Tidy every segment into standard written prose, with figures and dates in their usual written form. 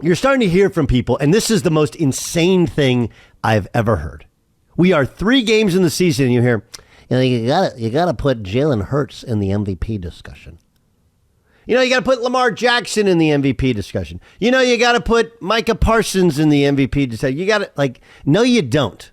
you're starting to hear from people, and this is the most insane thing I've ever heard. We are 3 games in the season, and you hear, you gotta put Jalen Hurts in the MVP discussion. You got to put Lamar Jackson in the MVP discussion. You got to put Micah Parsons in the MVP discussion. You got to, no, you don't.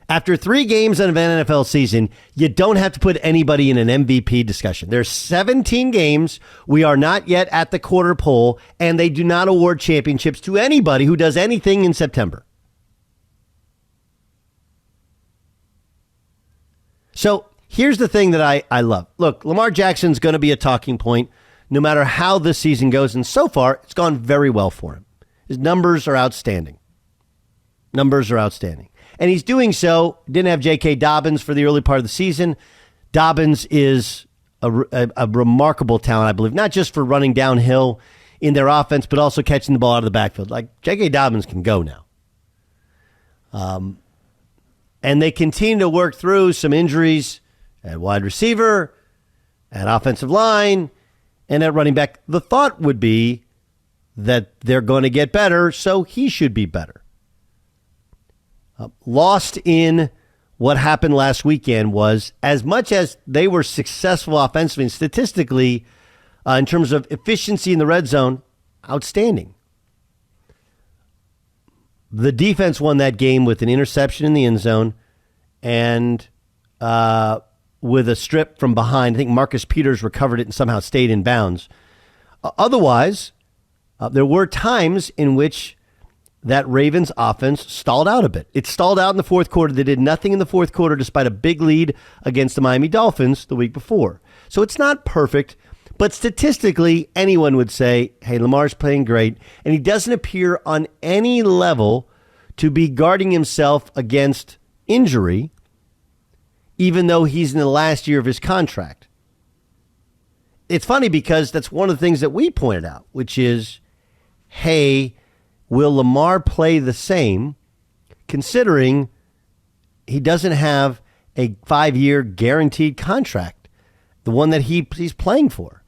After 3 games of an NFL season, you don't have to put anybody in an MVP discussion. There's 17 games. We are not yet at the quarter pole, and they do not award championships to anybody who does anything in September. So here's the thing that I love. Look, Lamar Jackson's going to be a talking point no matter how this season goes, and so far, it's gone very well for him. His numbers are outstanding. And he's doing so. Didn't have J.K. Dobbins for the early part of the season. Dobbins is a remarkable talent, I believe, not just for running downhill in their offense, but also catching the ball out of the backfield. J.K. Dobbins can go now. And they continue to work through some injuries at wide receiver, at offensive line, and at running back. The thought would be that they're going to get better, so he should be better. Lost in what happened last weekend was, as much as they were successful offensively and statistically, in terms of efficiency in the red zone, outstanding. The defense won that game with an interception in the end zone and with a strip from behind. I think Marcus Peters recovered it and somehow stayed in bounds. Otherwise, there were times in which that Ravens offense stalled out a bit. It stalled out in the fourth quarter. They did nothing in the fourth quarter despite a big lead against the Miami Dolphins the week before. So it's not perfect, but statistically, anyone would say, hey, Lamar's playing great, and he doesn't appear on any level to be guarding himself against injury, even though he's in the last year of his contract. It's funny because that's one of the things that we pointed out, which is, hey, will Lamar play the same, considering he doesn't have a 5-year guaranteed contract, the one that he's playing for?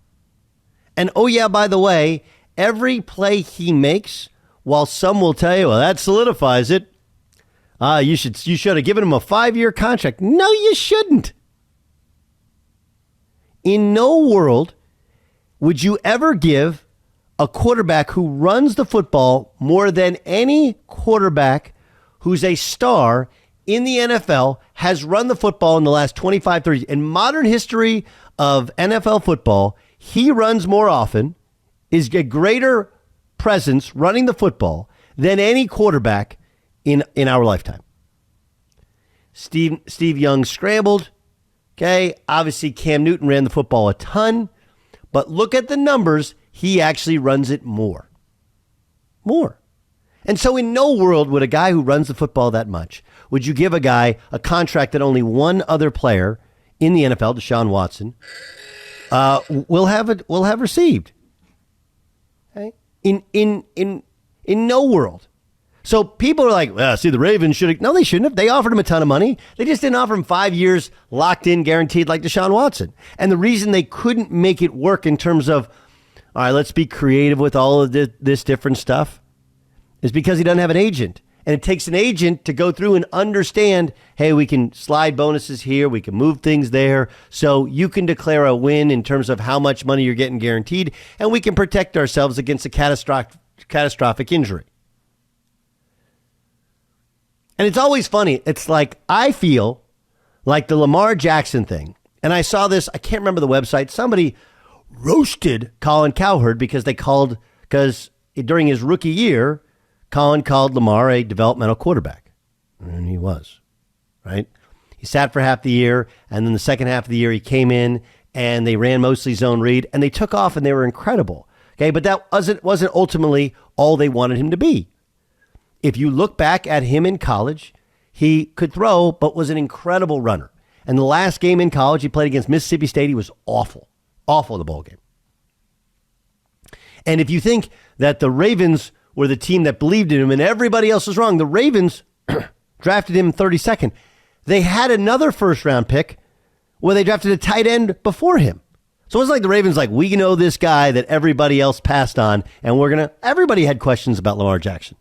And, oh, yeah, by the way, every play he makes, while some will tell you, well, that solidifies it, you should have given him a 5-year contract. No, you shouldn't. In no world would you ever give a quarterback who runs the football more than any quarterback who's a star in the NFL, has run the football in the last 25, 30 years. In modern history of NFL football, he runs more often, is a greater presence running the football than any quarterback in our lifetime. Steve Young scrambled. Okay, obviously Cam Newton ran the football a ton, but look at the numbers. He actually runs it more. And so in no world would a guy who runs the football that much, would you give a guy a contract that only one other player in the NFL, Deshaun Watson, will have received. Okay? In no world. So people are like, well, see, the Ravens should have. No, they shouldn't have. They offered him a ton of money. They just didn't offer him 5 years locked in, guaranteed like Deshaun Watson. And the reason they couldn't make it work in terms of, all right, let's be creative with all of this different stuff, is because he doesn't have an agent. And it takes an agent to go through and understand, hey, we can slide bonuses here, we can move things there, so you can declare a win in terms of how much money you're getting guaranteed, and we can protect ourselves against a catastrophic injury. And it's always funny. It's like, I feel like the Lamar Jackson thing, and I saw this, I can't remember the website, somebody roasted Colin Cowherd because during his rookie year, Colin called Lamar a developmental quarterback. And he was, right? He sat for half the year, and then the second half of the year he came in, and they ran mostly zone read, and they took off, and they were incredible. Okay, but that wasn't ultimately all they wanted him to be. If you look back at him in college, he could throw, but was an incredible runner. And the last game in college he played against Mississippi State, he was awful in the ball game. And if you think that the Ravens were the team that believed in him and everybody else was wrong, the Ravens drafted him 32nd. They had another first-round pick where they drafted a tight end before him. So it's like the Ravens, like, we know this guy that everybody else passed on, and everybody had questions about Lamar Jackson.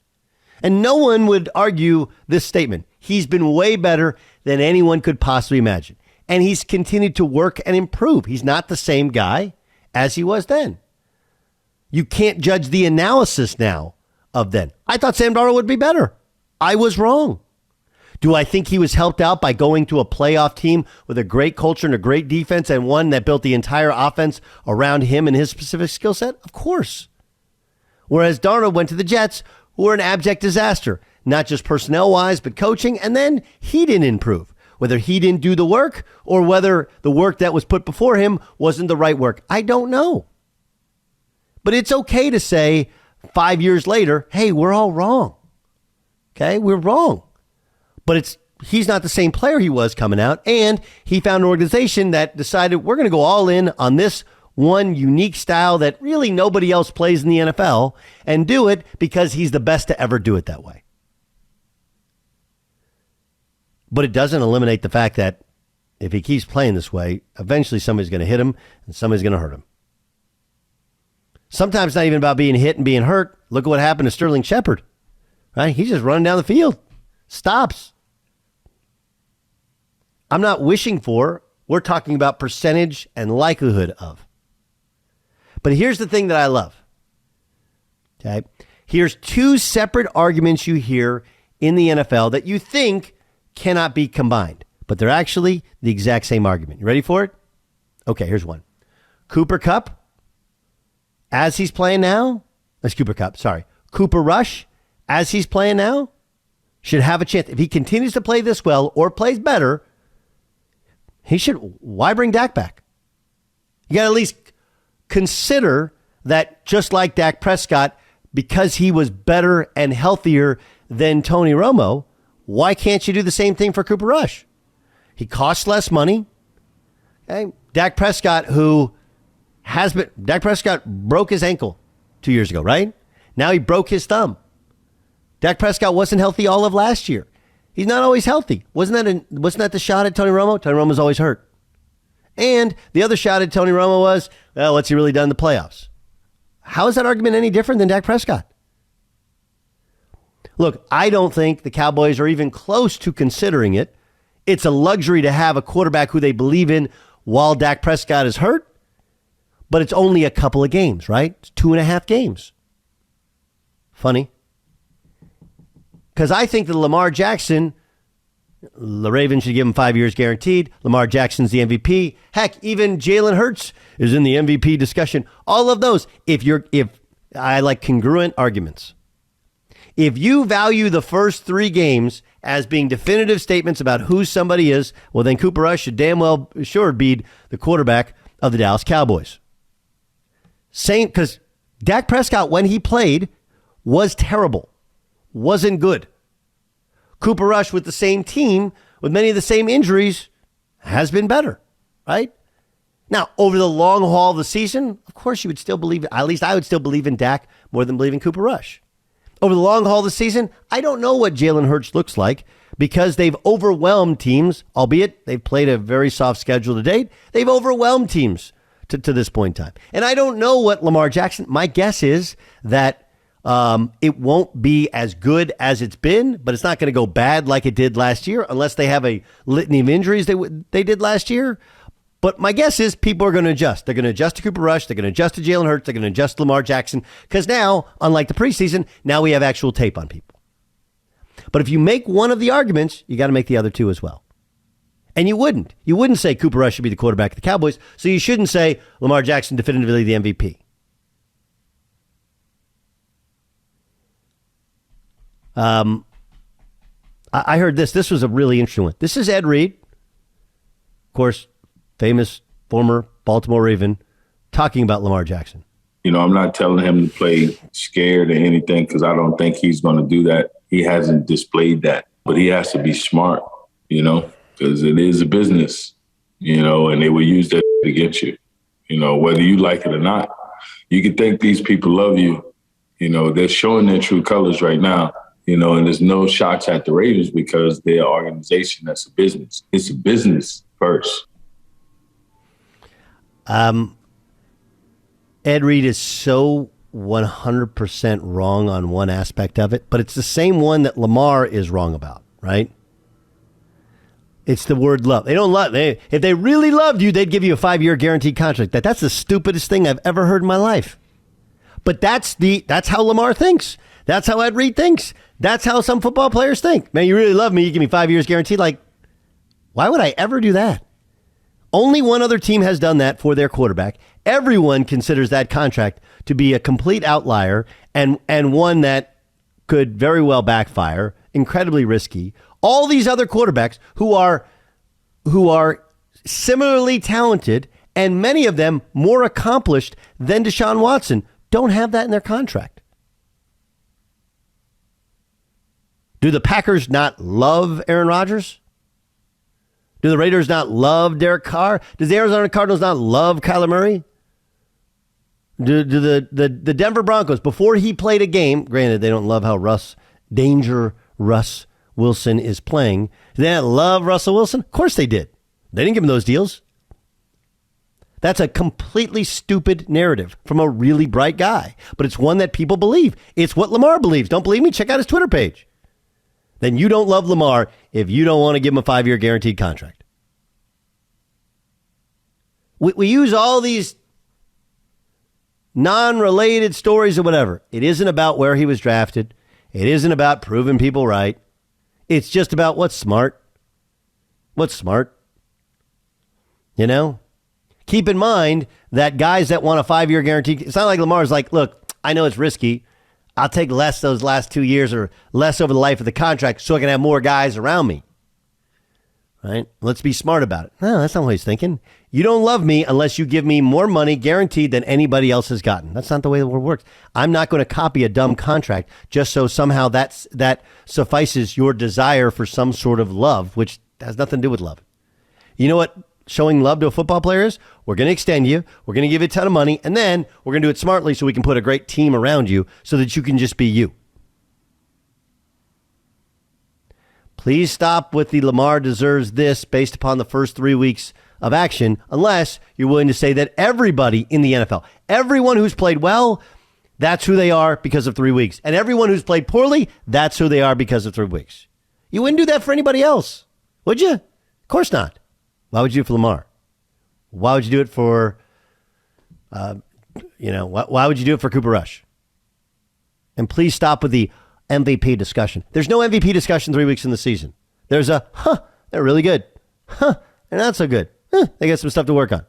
And no one would argue this statement. He's been way better than anyone could possibly imagine. And he's continued to work and improve. He's not the same guy as he was then. You can't judge the analysis now of then. I thought Sam Darnold would be better. I was wrong. Do I think he was helped out by going to a playoff team with a great culture and a great defense and one that built the entire offense around him and his specific skill set? Of course. Whereas Darnold went to the Jets, who were an abject disaster, not just personnel-wise, but coaching, and then he didn't improve. Whether he didn't do the work or whether the work that was put before him wasn't the right work, I don't know. But it's okay to say 5 years later, hey, we're all wrong. Okay, we're wrong. But he's not the same player he was coming out, and he found an organization that decided we're going to go all in on this one unique style that really nobody else plays in the NFL and do it because he's the best to ever do it that way. But it doesn't eliminate the fact that if he keeps playing this way, eventually somebody's going to hit him and somebody's going to hurt him. Sometimes it's not even about being hit and being hurt. Look at what happened to Sterling Shepard. Right? He's just running down the field. Stops. I'm not wishing for. We're talking about percentage and likelihood of. But here's the thing that I love. Okay? Here's two separate arguments you hear in the NFL that you think cannot be combined, but they're actually the exact same argument. You ready for it? Okay, here's one. Cooper Kupp, as he's playing now, Cooper Rush, as he's playing now, should have a chance. If he continues to play this well or plays better, why bring Dak back? You got to at least consider that just like Dak Prescott, because he was better and healthier than Tony Romo, why can't you do the same thing for Cooper Rush? He costs less money. Okay? Dak Prescott broke his ankle 2 years ago, right? Now he broke his thumb. Dak Prescott wasn't healthy all of last year. He's not always healthy. Wasn't that the shot at Tony Romo? Tony Romo's always hurt. And the other shot at Tony Romo was, well, what's he really done in the playoffs? How is that argument any different than Dak Prescott? Look, I don't think the Cowboys are even close to considering it. It's a luxury to have a quarterback who they believe in while Dak Prescott is hurt, but it's only a couple of games, right? It's 2.5 games. Funny. Because I think that Lamar Jackson, the Ravens should give him 5 years guaranteed. Lamar Jackson's the MVP. Heck, even Jalen Hurts is in the MVP discussion. All of those, if I like congruent arguments. If you value the first 3 games as being definitive statements about who somebody is, well, then Cooper Rush should damn well sure be the quarterback of the Dallas Cowboys. Same, because Dak Prescott, when he played, was terrible. Wasn't good. Cooper Rush with the same team, with many of the same injuries, has been better, right? Now, over the long haul of the season, of course you would still believe, at least I would still believe in Dak more than believe in Cooper Rush. Over the long haul of the season, I don't know what Jalen Hurts looks like because they've overwhelmed teams, albeit they've played a very soft schedule to date. They've overwhelmed teams to this point in time. And I don't know what Lamar Jackson, my guess is that it won't be as good as it's been, but it's not going to go bad like it did last year unless they have a litany of injuries they did last year. But my guess is people are going to adjust. They're going to adjust to Cooper Rush. They're going to adjust to Jalen Hurts. They're going to adjust to Lamar Jackson. Because now, unlike the preseason, now we have actual tape on people. But if you make one of the arguments, you got to make the other two as well. And you wouldn't. You wouldn't say Cooper Rush should be the quarterback of the Cowboys. So you shouldn't say Lamar Jackson definitively the MVP. I heard this. This was a really interesting one. This is Ed Reed. Of course, famous former Baltimore Raven, talking about Lamar Jackson. You know, I'm not telling him to play scared or anything because I don't think he's going to do that. He hasn't displayed that. But he has to be smart, you know, because it is a business, you know, and they will use that against you, you know, whether you like it or not. You can think these people love you. You know, they're showing their true colors right now, you know, and there's no shots at the Ravens because they're an organization that's a business. It's a business first. Ed Reed is so 100% wrong on one aspect of it, but it's the same one that Lamar is wrong about, right? It's the word love. They don't love. If they really loved you, they'd give you a 5-year guaranteed contract. That's the stupidest thing I've ever heard in my life. But that's how Lamar thinks. That's how Ed Reed thinks. That's how some football players think. Man, you really love me. You give me 5 years guaranteed. Like, why would I ever do that? Only one other team has done that for their quarterback. Everyone considers that contract to be a complete outlier and one that could very well backfire, incredibly risky. All these other quarterbacks who are similarly talented and many of them more accomplished than Deshaun Watson don't have that in their contract. Do the Packers not love Aaron Rodgers? Do the Raiders not love Derek Carr? Does the Arizona Cardinals not love Kyler Murray? Do the Denver Broncos, before he played a game, granted they don't love how Russ Wilson is playing. Did they not love Russell Wilson? Of course they did. They didn't give him those deals. That's a completely stupid narrative from a really bright guy, but it's one that people believe. It's what Lamar believes. Don't believe me? Check out his Twitter page. Then you don't love Lamar if you don't want to give him a 5-year guaranteed contract. We use all these non-related stories or whatever. It isn't about where he was drafted. It isn't about proving people right. It's just about what's smart. What's smart? You know? Keep in mind that guys that want a 5-year guarantee, it's not like Lamar's like, look, I know it's risky. I'll take less those last 2 years or less over the life of the contract so I can have more guys around me. Right? Let's be smart about it. No, that's not what he's thinking. You don't love me unless you give me more money guaranteed than anybody else has gotten. That's not the way the world works. I'm not going to copy a dumb contract just so somehow that suffices your desire for some sort of love, which has nothing to do with love. You know what showing love to a football player is? We're going to extend you. We're going to give you a ton of money. And then we're going to do it smartly so we can put a great team around you so that you can just be you. Please stop with the Lamar deserves this based upon the first 3 weeks of action, unless you're willing to say that everybody in the NFL, everyone who's played well, that's who they are because of 3 weeks. And everyone who's played poorly, that's who they are because of 3 weeks. You wouldn't do that for anybody else, would you? Of course not. Why would you do it for Lamar? Why would you do it for, why would you do it for Cooper Rush? And please stop with the MVP discussion. There's no MVP discussion 3 weeks in the season. There's they're really good. They're not so good. They got some stuff to work on.